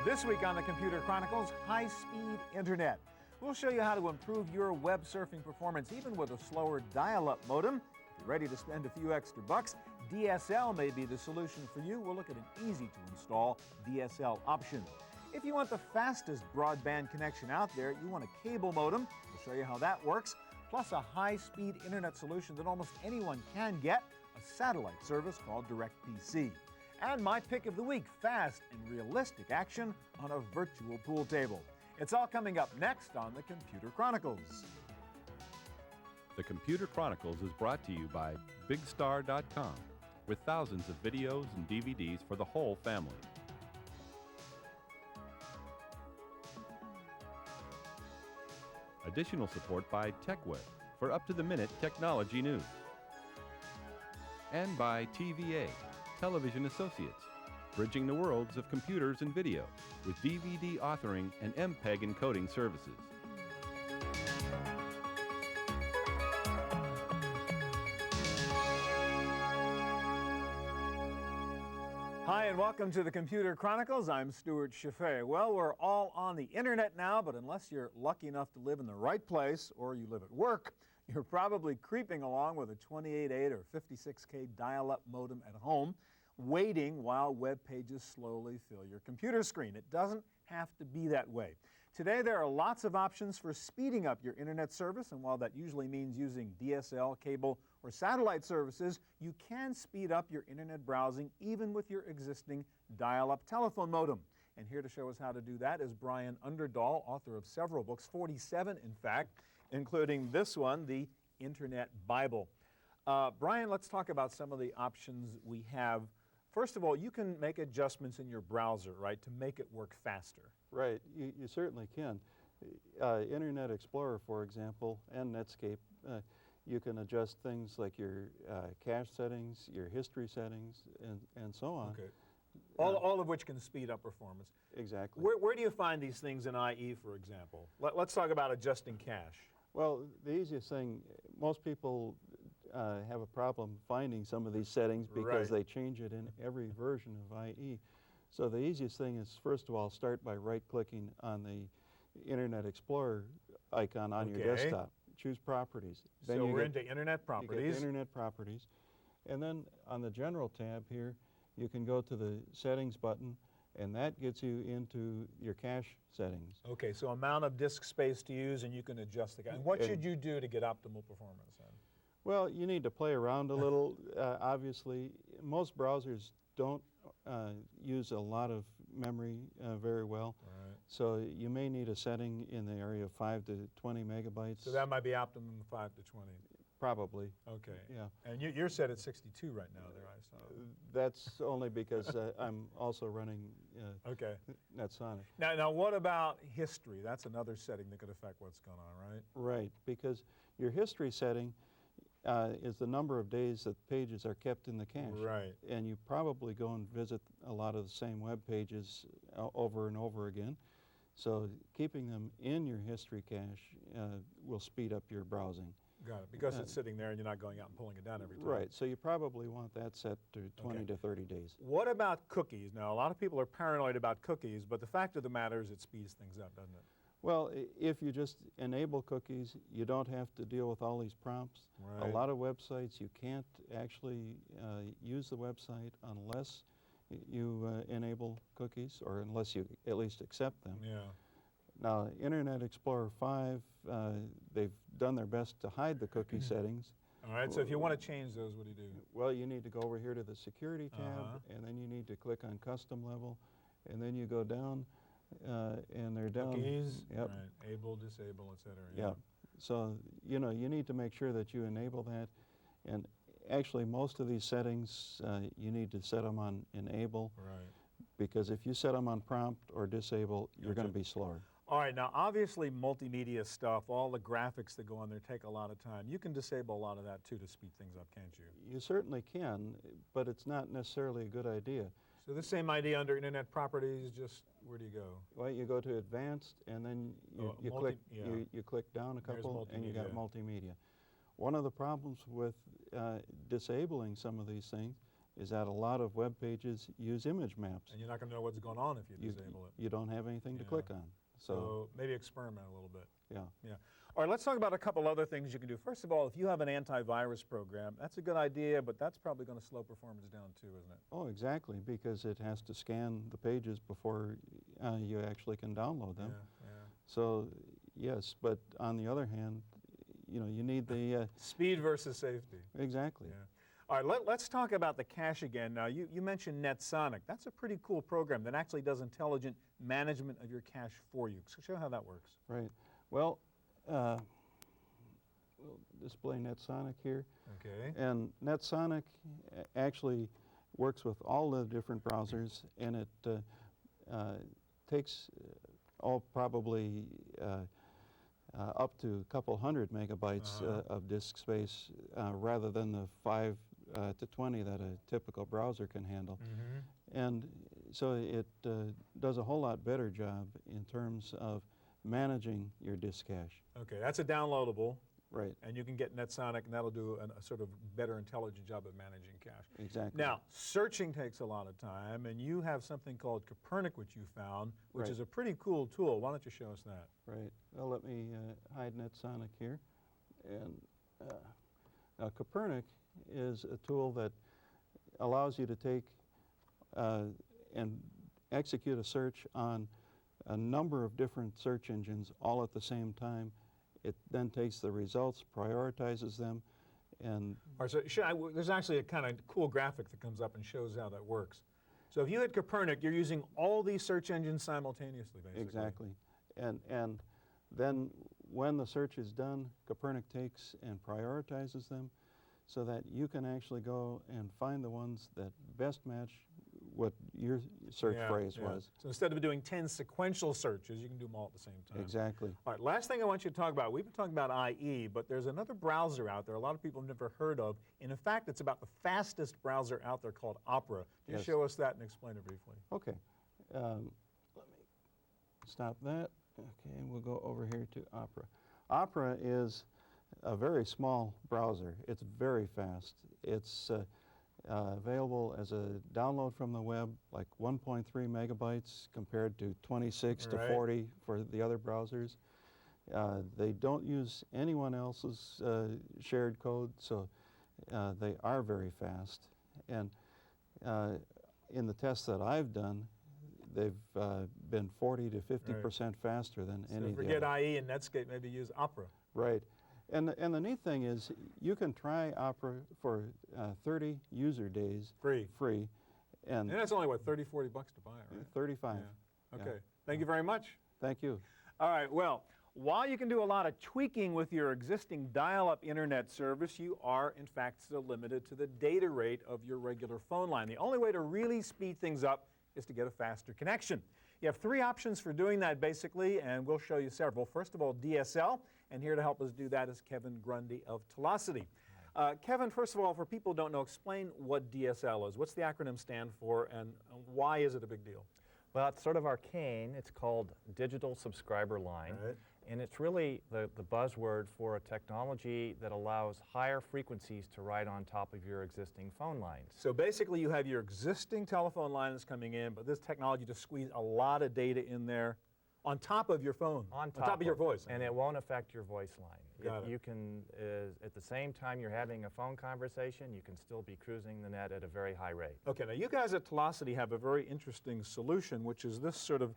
This week on the Computer Chronicles, high-speed internet. We'll show you how to improve your web surfing performance even with a slower dial-up modem. If you're ready to spend a few extra bucks, DSL may be the solution for you. We'll look at an easy-to-install DSL option. If you want the fastest broadband connection out there, you want a cable modem. We'll show you how that works, plus a high-speed internet solution that almost anyone can get, a satellite service called DirectPC. And my pick of the week, fast and realistic action on a virtual pool table. It's all coming up next on the Computer Chronicles. The Computer Chronicles is brought to you by BigStar.com, with thousands of videos and DVDs for the whole family. Additional support by TechWeb for up-to-the-minute technology news. And by TVA, Television Associates, bridging the worlds of computers and video with DVD authoring and MPEG encoding services. Hi and welcome to the Computer Chronicles. I'm Stuart Chaffee. Well, we're all on the internet now, but unless you're lucky enough to live in the right place or you live at work, you're probably creeping along with a 28.8 or 56K dial-up modem at home, waiting while web pages slowly fill your computer screen. It doesn't have to be that way. Today there are lots of options for speeding up your internet service, and while that usually means using DSL, cable, or satellite services, you can speed up your internet browsing even with your existing dial-up telephone modem. And here to show us how to do that is Brian Underdahl, author of several books, 47 in fact, including this one, the Internet Bible. Brian, let's talk about some of the options we have. First of all, you can make adjustments in your browser, right, to make it work faster. Right, you certainly can. Internet Explorer, for example, and Netscape, you can adjust things like your cache settings, your history settings, and so on. Okay. All of which can speed up performance. Exactly. Where do you find these things in IE, for example? Let's talk about adjusting cache. Well, the easiest thing, most people have a problem finding some of these settings because they change it in every version of IE. So the easiest thing is, first of all, start by right-clicking on the Internet Explorer icon on your desktop. Choose Properties. Then so we're into Internet Properties. You get Internet Properties. And then on the General tab here, you can go to the Settings button, and that gets you into your cache settings. Okay, so amount of disk space to use, and you can adjust the cache. And what should you do to get optimal performance then? Well, you need to play around a little. Obviously, most browsers don't use a lot of memory very well. Right. So you may need a setting in the area of 5 to 20 megabytes. So that might be optimum 5 to 20. Probably. Okay. Yeah. And you're set at 62 right now there, I saw. That's only because I'm also running NetSonic. Now what about history? That's another setting that could affect what's going on, right? Right, because your history setting is the number of days that pages are kept in the cache. Right. And you probably go and visit a lot of the same web pages over and over again. So keeping them in your history cache will speed up your browsing. Got it, because it's sitting there and you're not going out and pulling it down every time. Right, so you probably want that set to 20 to 30 days. What about cookies? Now, a lot of people are paranoid about cookies, but the fact of the matter is it speeds things up, doesn't it? Well, if you just enable cookies, you don't have to deal with all these prompts. Right. A lot of websites, you can't actually use the website unless you enable cookies, or unless you at least accept them. Yeah. Now, Internet Explorer 5, they've done their best to hide the cookie settings. All right, so if you want to change those, what do you do? Well, you need to go over here to the Security tab, and then you need to click on Custom Level, and then you go down, and they're down. Cookies, yep. Right, able, disable, et cetera. Yeah. So, you know, you need to make sure that you enable that, and actually most of these settings, you need to set them on Enable. Right. Because if you set them on Prompt or Disable, you're going to be slower. All right, now obviously multimedia stuff, all the graphics that go on there take a lot of time. You can disable a lot of that too to speed things up, can't you? You certainly can, but it's not necessarily a good idea. So the same idea under Internet Properties, just where do you go? Well, you go to Advanced, and then you click down a couple, and you got Multimedia. One of the problems with disabling some of these things is that a lot of web pages use image maps. And you're not going to know what's going on if you disable it. You don't have anything to click on. So maybe experiment a little bit. Yeah. Yeah. All right, let's talk about a couple other things you can do. First of all, if you have an antivirus program, that's a good idea, but that's probably going to slow performance down too, isn't it? Oh, exactly, because it has to scan the pages before you actually can download them. Yeah, yeah. So, yes, but on the other hand, you know, you need the... Speed versus safety. Exactly. Yeah. All right, let's talk about the cache again. Now, you mentioned NetSonic. That's a pretty cool program that actually does intelligent management of your cache for you. So show how that works. Right. Well, we'll display NetSonic here. Okay. And NetSonic actually works with all the different browsers, and it takes probably up to a couple hundred megabytes of disk space rather than the 5 to 20 that a typical browser can handle. And so it does a whole lot better job in terms of managing your disk cache. Okay, that's a downloadable. Right. And you can get NetSonic, and that'll do a sort of better intelligent job at managing cache. Exactly. Now, searching takes a lot of time, and you have something called Copernic, which you found, which is a pretty cool tool. Why don't you show us that? Right. Well, let me hide NetSonic here. And now Copernic is a tool that allows you to take and execute a search on a number of different search engines all at the same time. It then takes the results, prioritizes them, and... All right, so there's actually a kind of cool graphic that comes up and shows how that works. So if you hit Copernic, you're using all these search engines simultaneously, basically. Exactly. And then when the search is done, Copernic takes and prioritizes them so that you can actually go and find the ones that best match what your search phrase was. So instead of doing 10 sequential searches, you can do them all at the same time. Exactly. All right, last thing I want you to talk about, we've been talking about IE, but there's another browser out there a lot of people have never heard of. And in fact, it's about the fastest browser out there called Opera. Can you show us that and explain it briefly? Okay. Let me stop that. Okay, we'll go over here to Opera. Opera is a very small browser. It's very fast. It's available as a download from the web, like 1.3 megabytes compared to 26 to 40 for the other browsers. They don't use anyone else's shared code, so they are very fast. And in the tests that I've done, they've been 40 to 50% faster than any of the forget others. IE and Netscape, maybe use Opera. Right. And the neat thing is you can try Opera for 30 user days. Free. And that's only, what, 30, 40 bucks to buy it, right? 35. Yeah. Okay. Thank you very much. Thank you. All right. Well, while you can do a lot of tweaking with your existing dial-up internet service, you are, in fact, still limited to the data rate of your regular phone line. The only way to really speed things up is to get a faster connection. You have 3 options for doing that, basically, and we'll show you several. First of all, DSL, and here to help us do that is Kevin Grundy of Telocity. Kevin, first of all, for people who don't know, explain what DSL is. What's the acronym stand for, and why is it a big deal? Well, it's sort of arcane. It's called Digital Subscriber Line. Right. And it's really the buzzword for a technology that allows higher frequencies to ride on top of your existing phone lines. So basically you have your existing telephone line that's coming in, but this technology just squeezes a lot of data in there on top of your phone, on top of your voice. And it won't affect your voice line. Got it. You can, at the same time you're having a phone conversation, you can still be cruising the net at a very high rate. Okay, now you guys at Telocity have a very interesting solution, which is this sort of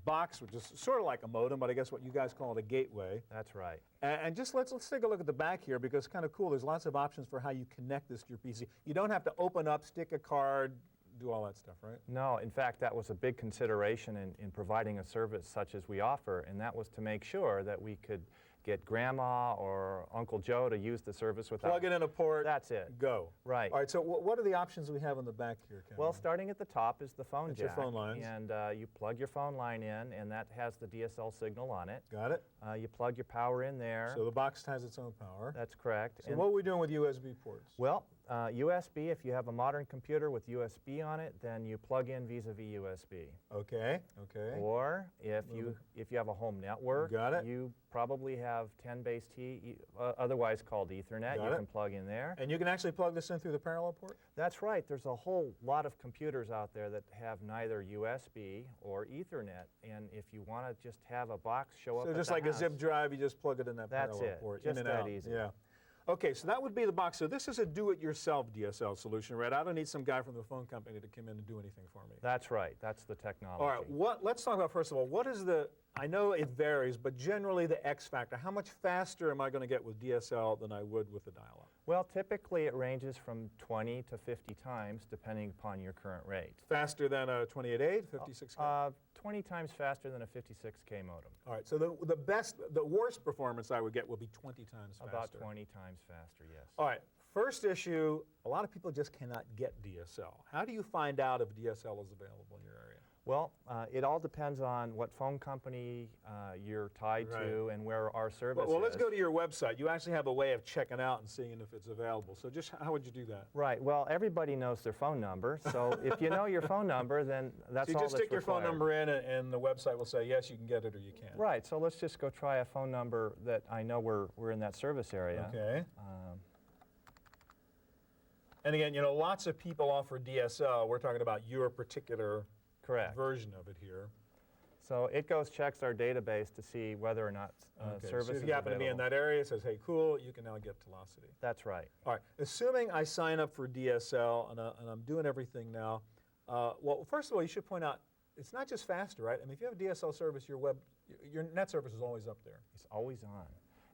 box, which is sort of like a modem, but I guess what you guys call it a gateway. That's right. And just let's take a look at the back here, because it's kind of cool. There's lots of options for how you connect this to your PC. You don't have to open up, stick a card, do all that stuff, right? No, in fact, that was a big consideration in providing a service such as we offer, and that was to make sure that we could get Grandma or Uncle Joe to use the service without... Plug it in a port. That's it. Go. Right. All right, so what are the options we have on the back here, Kevin? Well, starting at the top is the phone That's jack. your phone lines. And you plug your phone line in, and that has the DSL signal on it. Got it. You plug your power in there. So the box has its own power. That's correct. So what are we doing with USB ports? Well, USB, if you have a modern computer with USB on it, then you plug in vis-a-vis USB. Okay, okay. Or if you have a home network, Got it. you probably have have 10 base T, otherwise called Ethernet. Got you it. can plug in there. And you can actually plug this in through the parallel port? That's right. There's a whole lot of computers out there that have neither USB or Ethernet. And if you want to just have a box show up So at just the like house, a zip drive, you just plug it in that That's parallel it. port. Just in and that out. easy. Yeah. Okay, so that would be the box. So this is a do-it-yourself DSL solution, right? I don't need some guy from the phone company to come in and do anything for me. That's right. That's the technology. All right, let's talk about, first of all, what is the, I know it varies, but generally the X factor. How much faster am I going to get with DSL than I would with the dial-up? Well, typically it ranges from 20 to 50 times, depending upon your current rate. Faster than a 28.8, 56K? 20 times faster than a 56K modem. All right, so the worst performance I would get would be 20 times faster. About 20 times faster, yes. All right, first issue, a lot of people just cannot get DSL. How do you find out if DSL is available in your area? Well, it all depends on what phone company you're tied to and where our service Well, is. let's go to your website. You actually have a way of checking out and seeing if it's available. So just how would you do that? Right. Well, everybody knows their phone number. So if you know your phone number, then that's So you all just that's stick your phone required. number in, and the website will say, yes, you can get it or you can't. Right. So let's just go try a phone number that I know we're in that service area. Okay. And again, you know, lots of people offer DSL. We're talking about your particular Correct. version of it here. So it checks our database to see whether or not service so is if you happen to be in available. that area, it says, hey, cool, you can now get Velocity. That's right. All right, assuming I sign up for DSL and I'm doing everything now, well, first of all, you should point out, it's not just faster, right? I mean, if you have a DSL service, your net service is always up there. It's always on.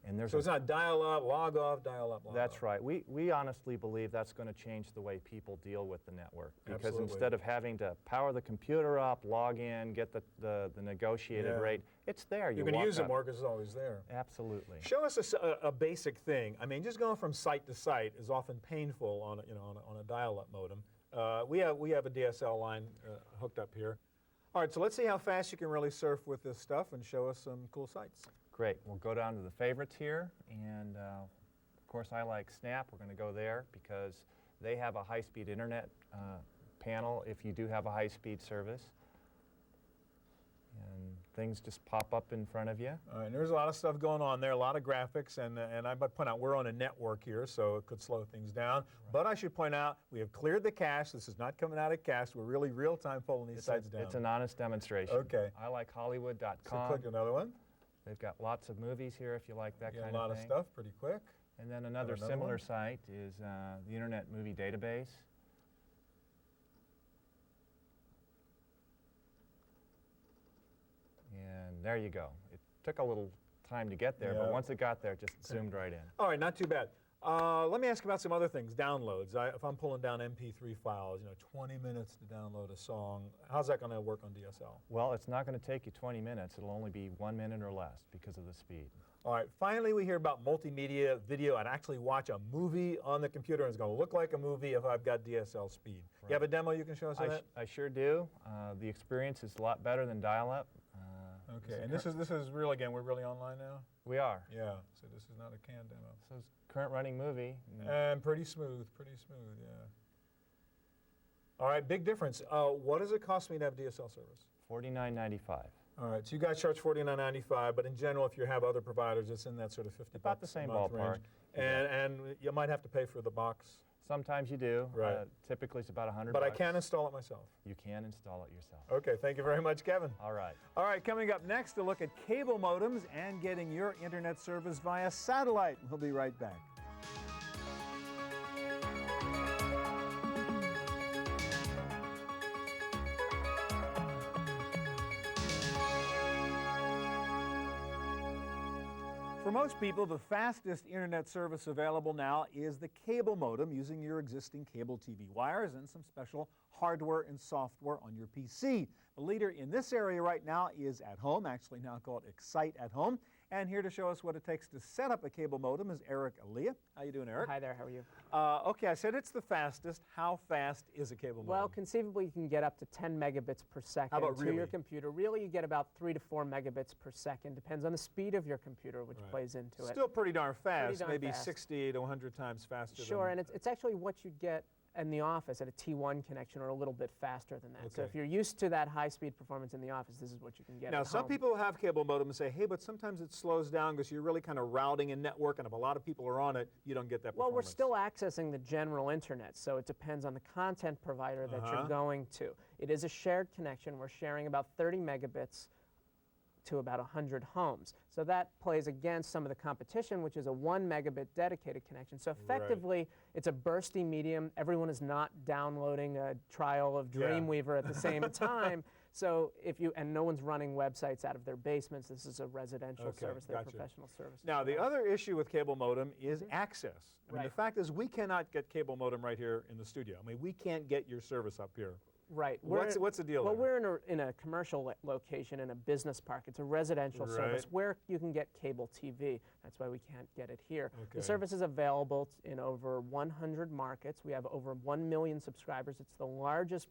And there's So it's not dial up, log off, dial up, log That's off. right. We honestly believe that's going to change the way people deal with the network. Because Absolutely. instead of having to power the computer up, log in, get the negotiated rate, it's there. You can use it more because it's always there. Absolutely. Show us a basic thing. I mean, just going from site to site is often painful on a dial-up modem. We have a DSL line hooked up here. All right, so let's see how fast you can really surf with this stuff and show us some cool sites. Great. We'll go down to the favorites here. And of course, I like Snap. We're going to go there because they have a high-speed internet panel if you do have a high-speed service. And things just pop up in front of you. All right, there's a lot of stuff going on there, a lot of graphics, and I might point out we're on a network here, so it could slow things down. Right. But I should point out we have cleared the cache. This is not coming out of cache. We're really real-time pulling these sites down. It's an honest demonstration. Okay. I like Hollywood.com. So click another one. They've got lots of movies here if you like that kind of thing. A lot of stuff, pretty quick. And then another similar site is the Internet Movie Database. And there you go. It took a little time to get there, but once it got there, it just zoomed right in. All right, not too bad. Let me ask about some other things. Downloads. If I'm pulling down MP3 files, 20 minutes to download a song, how's that going to work on DSL? Well, it's not going to take you 20 minutes. It'll only be 1 minute or less because of the speed. All right, finally we hear about multimedia video and actually watch a movie on the computer, and it's going to look like a movie if I've got DSL speed. Right. You have a demo you can show us of that? I sure do. The experience is a lot better than dial-up. Okay, and this is real again. We're really online now? We are. Yeah, so this is not a canned demo. So it's current running movie. And pretty smooth, yeah. All right, big difference. What does it cost me to have DSL service? $49.95. All right, so you guys charge $49.95, but in general, if you have other providers, it's in that sort of $50 about the same a month ballpark. Range. And you might have to pay for the box. Sometimes you do. Right. Typically, it's about $100. But I can install it myself. You can install it yourself. Okay, thank you very much, Kevin. All right. All right, coming up next, a look at cable modems and getting your internet service via satellite. We'll be right back. For most people, the fastest internet service available now is the cable modem using your existing cable TV wires and some special hardware and software on your PC. The leader in this area right now is At Home, actually now called Excite at Home. And here to show us what it takes to set up a cable modem is Eric Alia. How you doing, Eric? Hi there, how are you? Okay, I said it's the fastest. How fast is a cable modem? Well, conceivably you can get up to 10 megabits per second How about to really? your computer. Really, you get about 3 to 4 megabits per second. Depends on the speed of your computer, which plays into it. Still pretty darn fast, Pretty darn maybe fast. 60 to 100 times faster. Sure, than and it's actually what you'd get in the office at a T1 connection or a little bit faster than that. So Okay. if you're used to that high-speed performance in the office, this is what you can get Now, at some home. people have cable modem and say, hey, but sometimes it slows down because you're really kind of routing a network, and if a lot of people are on it, you don't get that Well, performance. we're still accessing the general internet, so it depends on the content provider that you're going to. It is a shared connection. We're sharing about 30 megabits to about 100 homes. So that plays against some of the competition, which is a 1 megabit dedicated connection. So effectively, it's a bursty medium. Everyone is not downloading a trial of Dreamweaver at the same time. So if you, and no one's running websites out of their basements. This is a residential service, they're professional service. Now, the other issue with cable modem is access. I mean, the Right. fact is we cannot get cable modem right here in the studio. I mean, we can't get your service up here. Right. What's the deal Well, there? we're in a commercial location in a business park. It's a residential service where you can get cable TV. That's why we can't get it here. Okay. The service is available in over 100 markets. We have over 1 million subscribers. It's the largest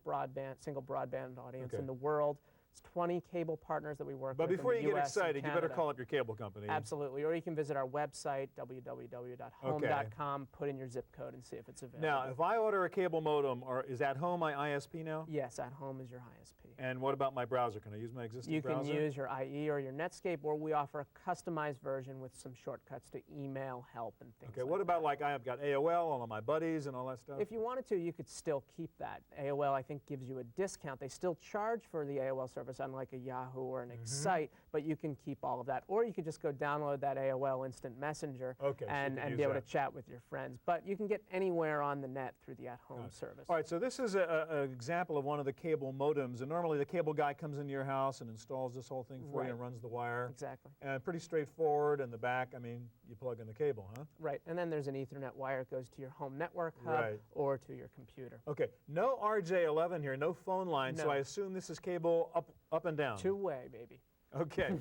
single broadband audience in the world. It's 20 cable partners that we work But with before in you the get US and excited, you better Canada. call up your cable company. Absolutely. Or you can visit our website, www.home.com, put in your zip code and see if it's available. Now, if I order a cable modem, is At Home my ISP now? Yes, At Home is your ISP. And what about my browser? Can I use my existing You browser? can use your IE or your Netscape, or we offer a customized version with some shortcuts to email, help, and things Okay, like what that. about like I've got AOL, all of my buddies and all that stuff? If you wanted to, you could still keep that. AOL, I think, gives you a discount. They still charge for the AOL service, unlike a Yahoo or an Excite, but you can keep all of that. Or you could just go download that AOL Instant Messenger Okay, so you and can be use able that. to chat with your friends. But you can get anywhere on the net through the at-home service. All right, so this is an example of one of the cable modems, and normally the cable guy comes into your house and installs this whole thing for you and runs the wire. Exactly. And pretty straightforward. In the back, I mean, you plug in the cable, huh? Right, and then there's an Ethernet wire that goes to your home network hub or to your computer. Okay, no RJ11 here, no phone line, so No. I assume this is cable up and down. Two-way, baby. Okay,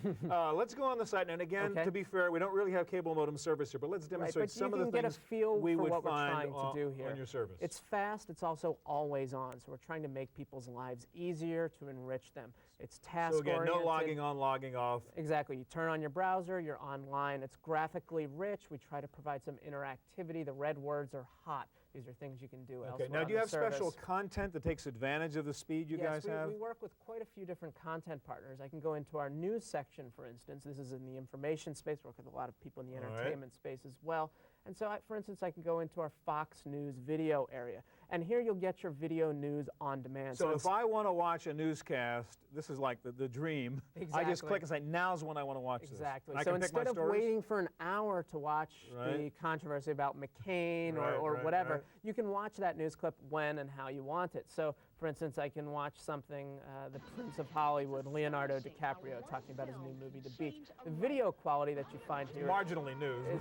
let's go on the site. And again, to be fair, we don't really have cable modem service here, but let's demonstrate some of the get a things feel we for would what we're find trying to do here. on your service. It's fast, it's also always on, so we're trying to make people's lives easier to enrich them. It's task-oriented. So again, no logging on, logging off. Exactly. You turn on your browser, you're online. It's graphically rich. We try to provide some interactivity. The red words are hot. These are things you can do elsewhere Now on do you the have special service. content that takes advantage of the speed you guys have? We work with quite a few different content partners. I can go into our news section, for instance. This is in the information space. We work with a lot of people in the entertainment space as well. And so, for instance, I can go into our Fox News video area. And here you'll get your video news on demand. So if I want to watch a newscast, this is like the dream. I just Exactly. click and say, now's when I want to watch this. Exactly. And I So can pick my instead of stories? waiting for an hour to watch the controversy about McCain or whatever, you can watch that news clip when and how you want it. So, for instance, I can watch something, The Prince of Hollywood, Leonardo DiCaprio, talking about his new movie, The Beach. The video quality that you find here Marginally news.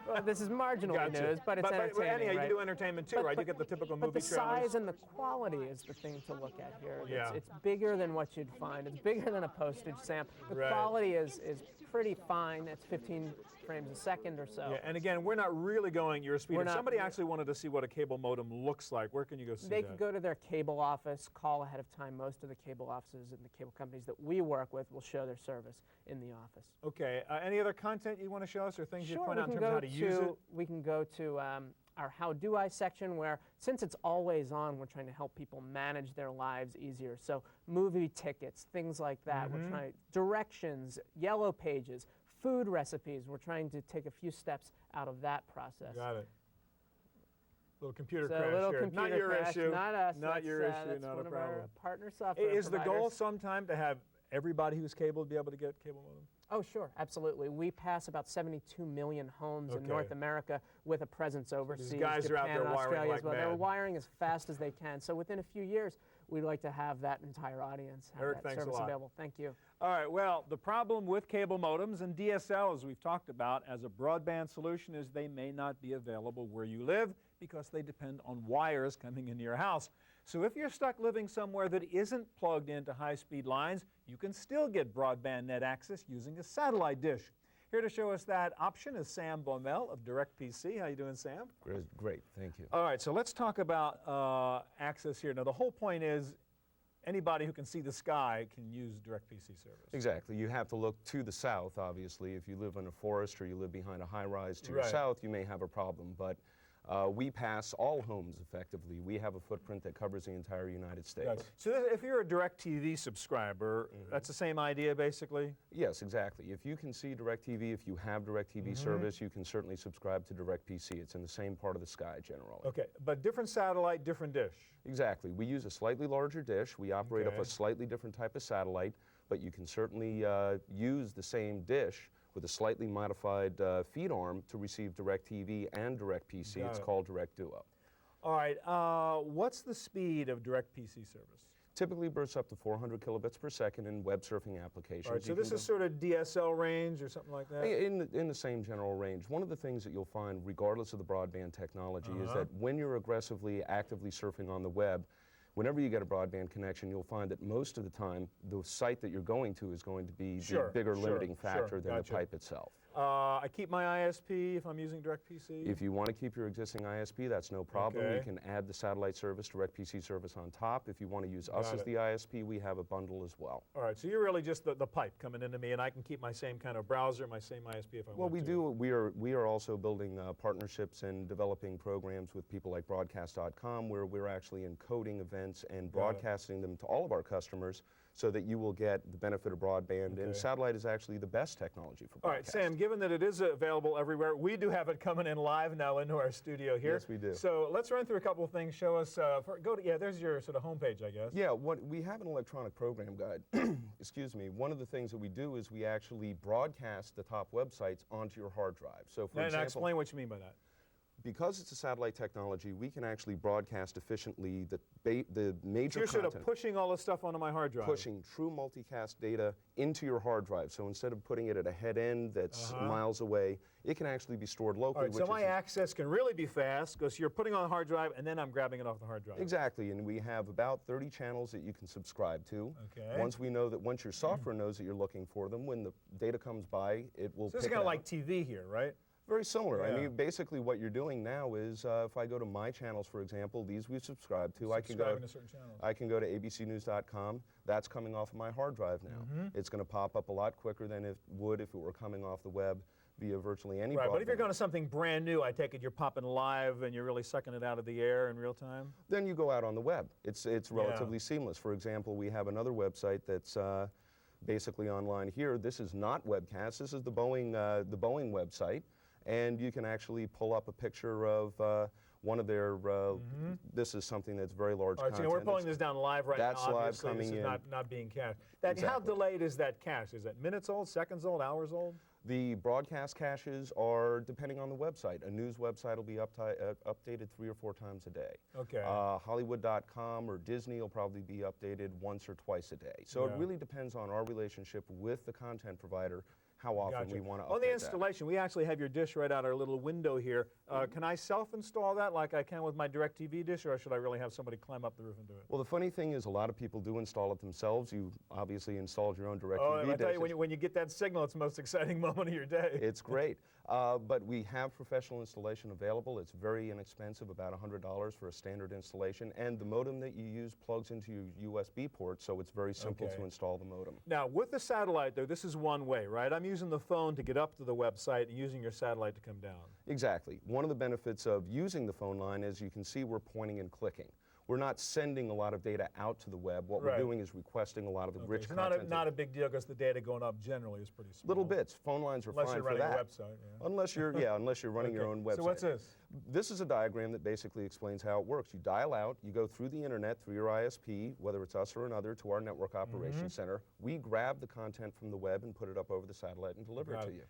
well, this is marginally news, but it's entertaining, But anyhow, right? you do entertainment too, right? You get the typical movie But the trailers. size and the quality is the thing to look at here. Yeah. It's bigger than what you'd find. It's bigger than a postage stamp. The Right. quality is pretty fine. It's 15 frames a second or so. Yeah, and again, we're not really going your speed. We're If not- somebody actually wanted to see what a cable modem looks like, where can you go see They that? could go to their cable office, call ahead of time. Most of the cable offices and the cable companies that we work with will show their service in the office. Okay, any other content you want to show us or things you Sure, point we out in can terms of go how to use it? we can go to our How Do I section where, since it's always on, we're trying to help people manage their lives easier. So movie tickets, things like that. We're trying directions, yellow pages, food recipes. We're trying to take a few steps out of that process. Got it. Little computer So crash a little here. computer Not your crash, issue. not us. Not that's, your issue, that's not one a of our problem. partner software Is the goal providers. sometime to have everybody who's cable be able to get cable modem? Oh, sure, absolutely. We pass about 72 million homes in Okay. North America with a presence overseas. guys are out Japan there and wiring Australia like as well. They're mad. wiring as fast as they can. So within a few years, we'd like to have that entire audience have Eric, that thanks a service lot. available. Thank you. All right, well, the problem with cable modems and DSL, as we've talked about, as a broadband solution is they may not be available where you live because they depend on wires coming into your house. So if you're stuck living somewhere that isn't plugged into high-speed lines, you can still get broadband net access using a satellite dish. Here to show us that option is Sam Baumel of DirectPC. How you doing, Sam? Great, thank you. All right, so let's talk about access here. Now, the whole point is anybody who can see the sky can use DirectPC service. Exactly. You have to look to the south, obviously. If you live in a forest or you live behind a high-rise to your Right. south, you may have a problem. But We pass all homes effectively. We have a footprint that covers the entire United States. Gotcha. So if you're a DirecTV subscriber, that's the same idea basically? Yes, exactly. If you can see DirecTV, if you have DirecTV service, you can certainly subscribe to DirectPC. It's in the same part of the sky generally. Okay, but different satellite, different dish. Exactly. We use a slightly larger dish. We operate off a slightly different type of satellite, but you can certainly use the same dish with a slightly modified feed arm to receive DirecTV and DirectPC. It's called DirectDuo. All right, what's the speed of DirectPC service? Typically bursts up to 400 kilobits per second in web surfing applications. All right, so this is sort of DSL range or something like that? In the same general range. One of the things that you'll find, regardless of the broadband technology, is that when you're aggressively, actively surfing on the web, whenever you get a broadband connection, you'll find that most of the time, the site that you're going to is going to be the bigger limiting factor than the pipe itself. I keep my ISP if I'm using DirectPC? If you want to keep your existing ISP, that's no problem. You can add the satellite service, DirectPC service on top. If you want to use us as the ISP, we have a bundle as well. All right, so you're really just the pipe coming into me, and I can keep my same kind of browser, my same ISP if I want to. Well, we are also building partnerships and developing programs with people like Broadcast.com, where we're actually encoding events and broadcasting them to all of our customers, so that you will get the benefit of broadband. And satellite is actually the best technology for broadcast. All right, Sam, given that it is available everywhere, we do have it coming in live now into our studio here. Yes, we do. So let's run through a couple of things. Show us, there's your sort of homepage, I guess. Yeah, we have an electronic program guide. Excuse me. One of the things that we do is we actually broadcast the top websites onto your hard drive. So for example, now explain what you mean by that. Because it's a satellite technology, we can actually broadcast efficiently the major You're content. sort of pushing all this stuff onto my hard drive. Pushing true multicast data into your hard drive. So instead of putting it at a head end that's miles away, it can actually be stored locally. All right, so my access can really be fast because you're putting on the hard drive and then I'm grabbing it off the hard drive. Exactly, and we have about 30 channels that you can subscribe to. Okay. Once your software knows that you're looking for them, when the data comes by, it will pick it up. So it's kind of like TV here, right? Very similar. I mean, basically what you're doing now is, if I go to my channels, for example, these we subscribe to, I can go to abcnews.com. That's coming off of my hard drive now. It's going to pop up a lot quicker than it would if it were coming off the web via virtually any broadband. But if you're going to something brand new, I take it you're popping live and you're really sucking it out of the air in real time? Then you go out on the web. It's relatively seamless. For example, we have another website that's basically online here. This is not webcast. This is the Boeing website. And you can actually pull up a picture of one of their, this is something that's very large content. All right, so we're pulling this down live right now. That's live coming in. This is not being cached. How delayed is that cache? Is that minutes old, seconds old, hours old? The broadcast caches are depending on the website. A news website will be updated 3 or 4 times a day. Okay. Hollywood.com or Disney will probably be updated once or twice a day. So it really depends on our relationship with the content provider, how often we want to update On the installation, we actually have your dish right out our little window here. Can I self-install that like I can with my DirectTV dish, or should I really have somebody climb up the roof and do it? Well, the funny thing is a lot of people do install it themselves. You obviously installed your own DirectTV dish. I tell you, when you get that signal, it's the most exciting moment of your day. It's great. But we have professional installation available. It's very inexpensive, about $100 for a standard installation. And the modem that you use plugs into your USB port, so it's very simple to install the modem. Now, with the satellite, though, this is one way, right? I'm using the phone to get up to the website and using your satellite to come down. Exactly. One of the benefits of using the phone line is you can see we're pointing and clicking. We're not sending a lot of data out to the web. What we're doing is requesting a lot of the rich content. Not a big deal because the data going up generally is pretty small. Little bits. Phone lines are fine for that. Unless you're running a website. Unless you're running your own website. So what's this? This is a diagram that basically explains how it works. You dial out, you go through the internet, through your ISP, whether it's us or another, to our network operations center. We grab the content from the web and put it up over the satellite and deliver it to you.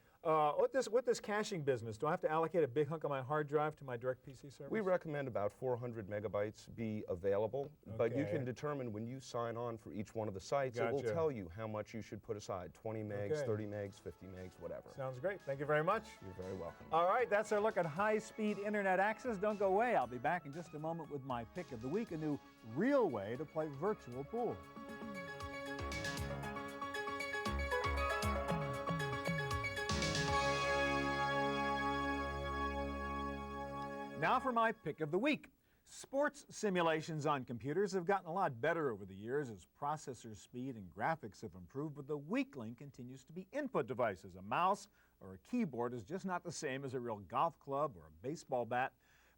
With this caching business, do I have to allocate a big hunk of my hard drive to my DirectPC service? We recommend about 400 megabytes be available, but you can determine when you sign on for each one of the sites, it will tell you how much you should put aside, 20 megs, 30 megs, 50 megs, whatever. Sounds great. Thank you very much. You're very welcome. All right, that's our look at high-speed internet access. Don't go away. I'll be back in just a moment with my pick of the week, a new real way to play virtual pool. Now for my pick of the week. Sports simulations on computers have gotten a lot better over the years as processor speed and graphics have improved, but the weak link continues to be input devices. A mouse or a keyboard is just not the same as a real golf club or a baseball bat.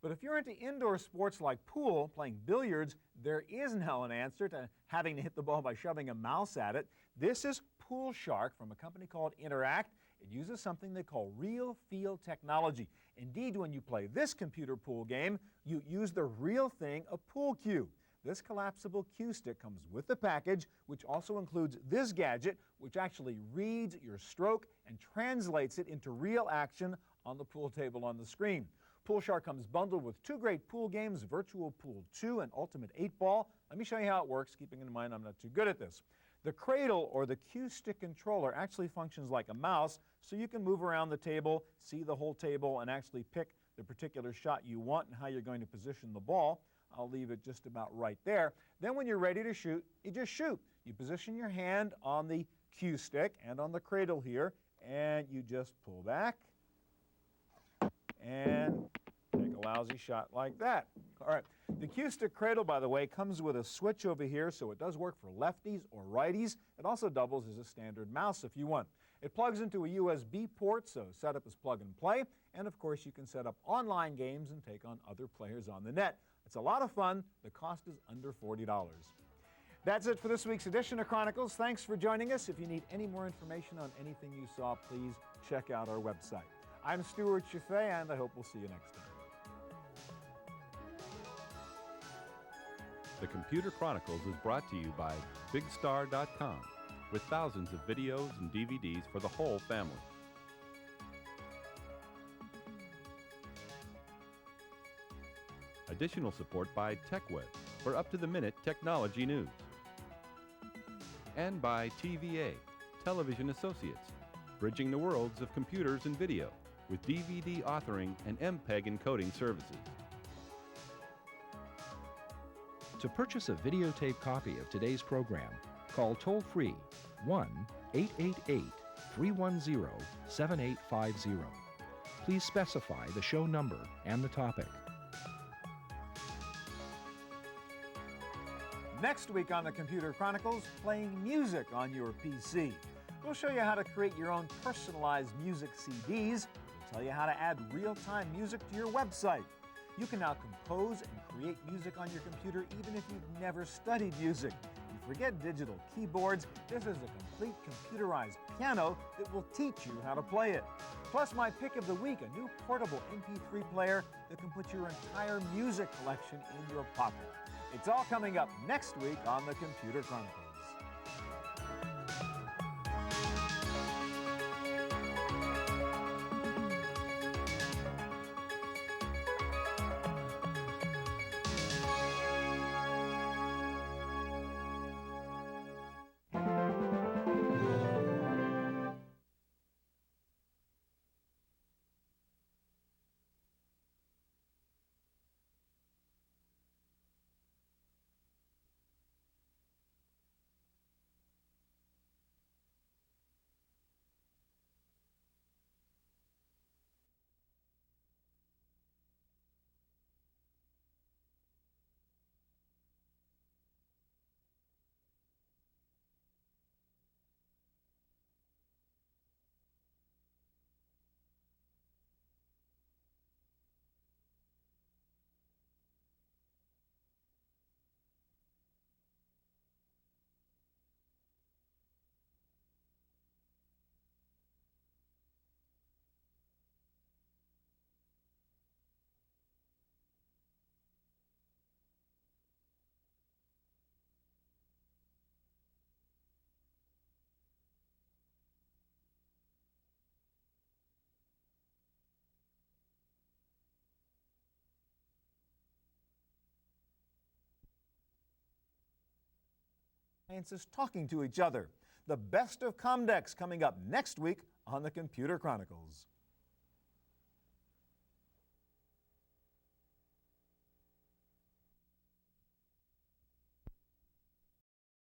But if you're into indoor sports like pool, playing billiards, there is now an answer to having to hit the ball by shoving a mouse at it. This is Pool Shark from a company called Interact. It uses something they call real field technology. Indeed, when you play this computer pool game, you use the real thing, a pool cue. This collapsible cue stick comes with the package, which also includes this gadget, which actually reads your stroke and translates it into real action on the pool table on the screen. Pool Shark comes bundled with 2 great pool games, Virtual Pool 2 and Ultimate 8-Ball. Let me show you how it works, keeping in mind I'm not too good at this. The cradle, or the cue stick controller, actually functions like a mouse, so you can move around the table, see the whole table, and actually pick the particular shot you want and how you're going to position the ball. I'll leave it just about right there. Then when you're ready to shoot, you just shoot. You position your hand on the cue stick and on the cradle here, and you just pull back and take a lousy shot like that. All right, the cue stick cradle, by the way, comes with a switch over here, so it does work for lefties or righties. It also doubles as a standard mouse if you want. It plugs into a USB port, so setup is plug and play. And of course, you can set up online games and take on other players on the net. It's a lot of fun. The cost is under $40. That's it for this week's edition of Chronicles. Thanks for joining us. If you need any more information on anything you saw, please check out our website. I'm Stuart Chaffee, and I hope we'll see you next time. The Computer Chronicles is brought to you by BigStar.com, with thousands of videos and DVDs for the whole family. Additional support by TechWeb for up-to-the-minute technology news. And by TVA, Television Associates, bridging the worlds of computers and video with DVD authoring and MPEG encoding services. To purchase a videotape copy of today's program, call toll-free 1-888-310-7850. Please specify the show number and the topic. Next week on the Computer Chronicles, playing music on your PC. We'll show you how to create your own personalized music CDs. We'll tell you how to add real-time music to your website. You can now compose and create music on your computer even if you've never studied music. And forget digital keyboards. This is a complete computerized piano that will teach you how to play it. Plus my pick of the week, a new portable MP3 player that can put your entire music collection in your pocket. It's all coming up next week on the Computer Chronicles. Scientists talking to each other. The best of Comdex coming up next week on the Computer Chronicles.